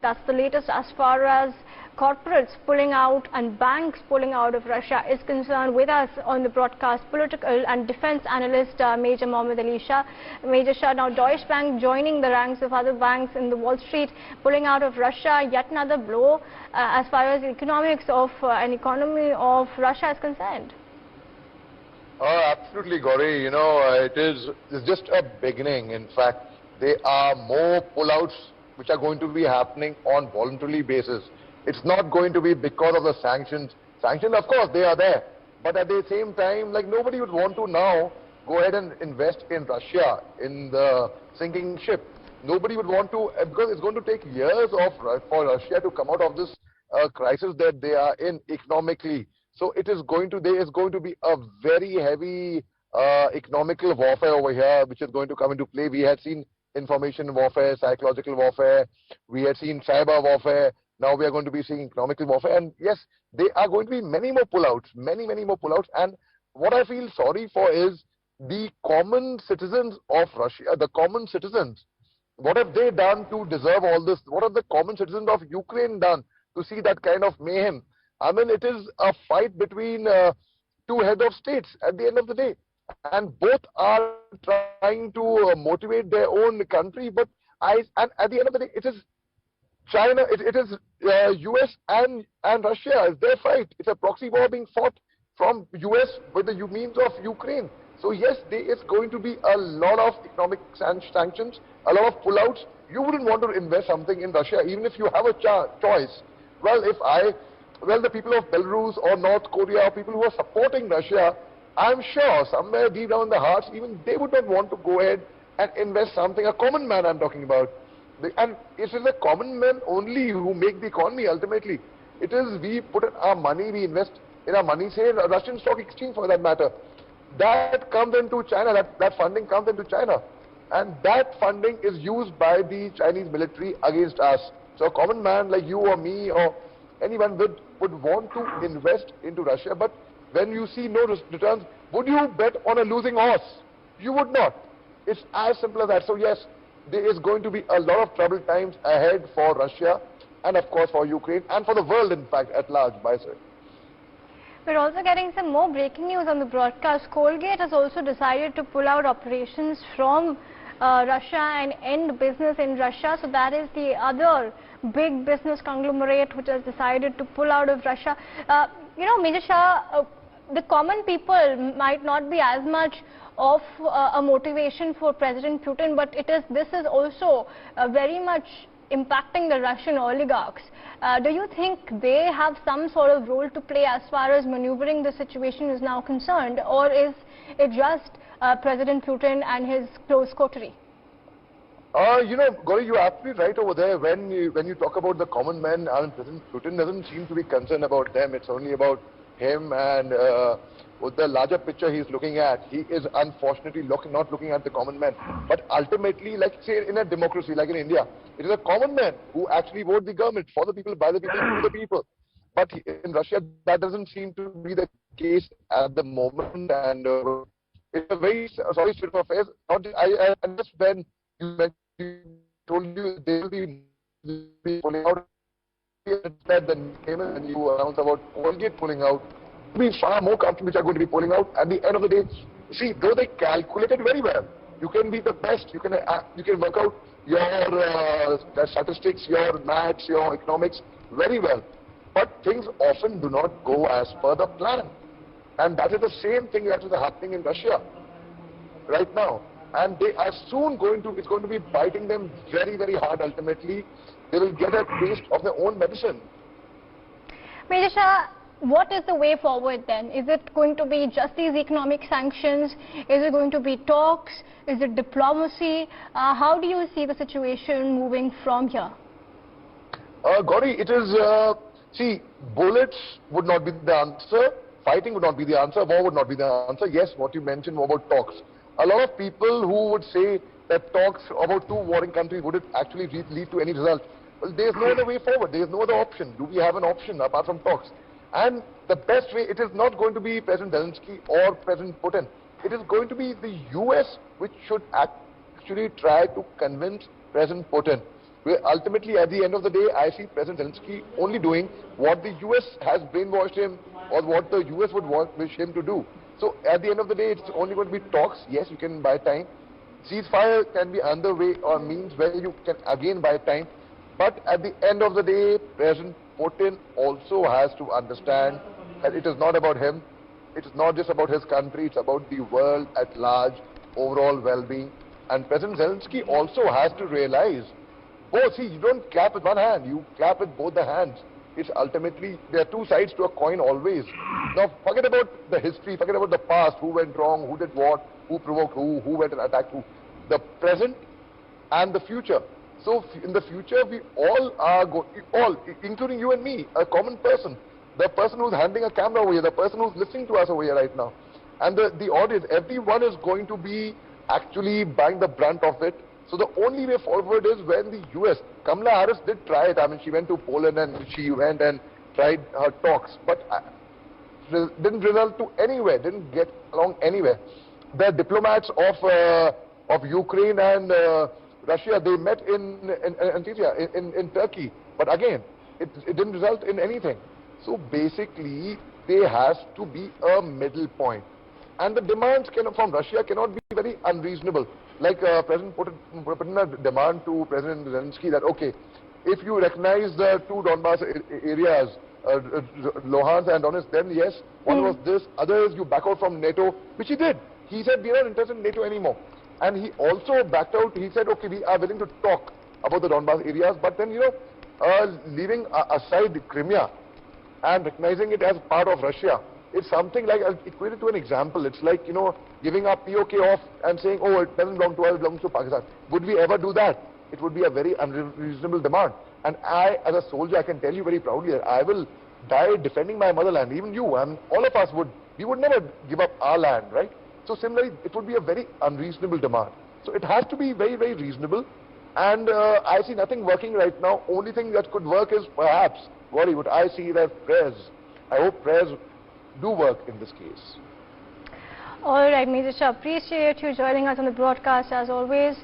That's the latest as far as corporates pulling out and banks pulling out of Russia is concerned. With us on the broadcast, political and defense analyst Major Mohammed Ali Shah. Major Shah, now Deutsche Bank joining the ranks of other banks in the Wall Street, pulling out of Russia, yet another blow as far as the economics of an economy of Russia is concerned. Absolutely, Gauri. It's just a beginning. In fact, there are more pullouts which are going to be happening on voluntary basis. It's not going to be because of the sanctions. Sanctions, of course, they are there. But at the same time, like, nobody would want to now go ahead and invest in Russia, in the sinking ship. Nobody would want to, because it's going to take years for Russia to come out of this crisis that they are in economically. So there is going to be a very heavy economical warfare over here, which is going to come into play. We had seen information warfare, psychological warfare, we had seen cyber warfare. Now we are going to be seeing economical warfare, and yes, there are going to be many more pullouts, many more pullouts. And what I feel sorry for is the common citizens of Russia, the common citizens. What have they done to deserve all this? What have the common citizens of Ukraine done to see that kind of mayhem? I mean, it is a fight between two heads of states at the end of the day, and both are trying to motivate their own country. But and at the end of the day, it is China, it is US and Russia. It's their fight. It's a proxy war being fought from US with the means of Ukraine. So yes, there is going to be a lot of economic sanctions, a lot of pullouts. You wouldn't want to invest something in Russia, even if you have a choice. Well, the people of Belarus or North Korea, or people who are supporting Russia, I'm sure somewhere deep down in their hearts, even they would not want to go ahead and invest something. A common man I'm talking about. And it is a common man only who make the economy ultimately. It is we put in our money, we invest in our money, say in a Russian stock exchange for that matter. That comes into China, that funding comes into China. And that funding is used by the Chinese military against us. So a common man like you or me or anyone would want to invest into Russia. But when you see no returns, would you bet on a losing horse? You would not. It's as simple as that. So yes, there is going to be a lot of troubled times ahead for Russia, and of course for Ukraine, and for the world in fact at large, by sir. We're also getting some more breaking news on the broadcast. Colgate has also decided to pull out operations from Russia and end business in Russia. So that is the other big business conglomerate which has decided to pull out of Russia. Major Shah, the common people might not be as much of a motivation for President Putin, but this is also very much impacting the Russian oligarchs. Do you think they have some sort of role to play as far as maneuvering the situation is now concerned, or is it just President Putin and his close coterie? Gauri, you're absolutely right over there. When you talk about the common man, President Putin doesn't seem to be concerned about them. It's only about him and with the larger picture he's looking at. He is unfortunately not looking at the common man. But ultimately, like say in a democracy like in India, it is a common man who actually votes the government for the people, by the people, to the people. But in Russia, that doesn't seem to be the case at the moment, and it's a very sorry state of affairs. I just when you told you they will be pulling out, that then came in and you announced about Colgate pulling out. There will be far more companies which are going to be pulling out. At the end of the day, see, though they calculated very well, you can be the best, you can work out your statistics, your maths, your economics very well, but things often do not go as per the plan. And that is the same thing that is happening in Russia right now. And they are soon it's going to be biting them very, very hard ultimately. They will get a taste of their own medicine. Major Shah, what is the way forward then? Is it going to be just these economic sanctions? Is it going to be talks? Is it diplomacy? How do you see the situation moving from here? Gauri, it is, see, bullets would not be the answer, fighting would not be the answer, war would not be the answer. Yes, what you mentioned about talks. A lot of people who would say that talks about two warring countries would it actually lead to any result. Well, there is no other way forward. There is no other option. Do we have an option apart from talks? And the best way, it is not going to be President Zelensky or President Putin. It is going to be the US which should actually try to convince President Putin. where ultimately at the end of the day, I see President Zelensky only doing what the US has brainwashed him or what the US would wish him to do. So at the end of the day, it's only going to be talks. Yes, you can buy time. Ceasefire can be underway or means where you can again buy time. But at the end of the day, President Putin also has to understand that it is not about him. It is not just about his country. It's about the world at large, overall well-being. And President Zelensky also has to realize, both, see, you don't clap with one hand, you clap with both the hands. It's ultimately, there are two sides to a coin always. Now, forget about the history, forget about the past, who went wrong, who did what, who provoked who went and attacked who. The present and the future. So in the future, we all are, including you and me, a common person, the person who's handling a camera over here, the person who's listening to us over here right now, and the audience, everyone is going to be actually buying the brunt of it. So the only way forward is when the US, Kamala Harris did try it. I mean, she went to Poland and she went and tried her talks, but didn't result to anywhere, didn't get along anywhere. The diplomats of Ukraine and Russia, they met in Turkey, but again, it didn't result in anything. So basically, there has to be a middle point. And the demands from Russia cannot be very unreasonable. Like President Putin put in a demand to President Zelensky that, okay, if you recognize the two Donbass areas, Luhansk and Donetsk, then yes, one was this, other is you back out from NATO, which he did. He said, we are not interested in NATO anymore. And he also backed out, he said, okay, we are willing to talk about the Donbass areas, but then, leaving aside Crimea and recognizing it as part of Russia, it's something like, I'll equate it to an example. It's like, giving our POK off and saying, oh, it doesn't belong to us, it belongs to Pakistan. Would we ever do that? It would be a very unreasonable demand. And I, as a soldier, I can tell you very proudly that I will die defending my motherland. Even you and all of us would. We would never give up our land, right? So similarly, it would be a very unreasonable demand. So it has to be very, very reasonable. And I see nothing working right now. Only thing that could work is perhaps, what I see as prayers. I hope prayers do work in this case. All right, Major Shah, appreciate you joining us on the broadcast as always.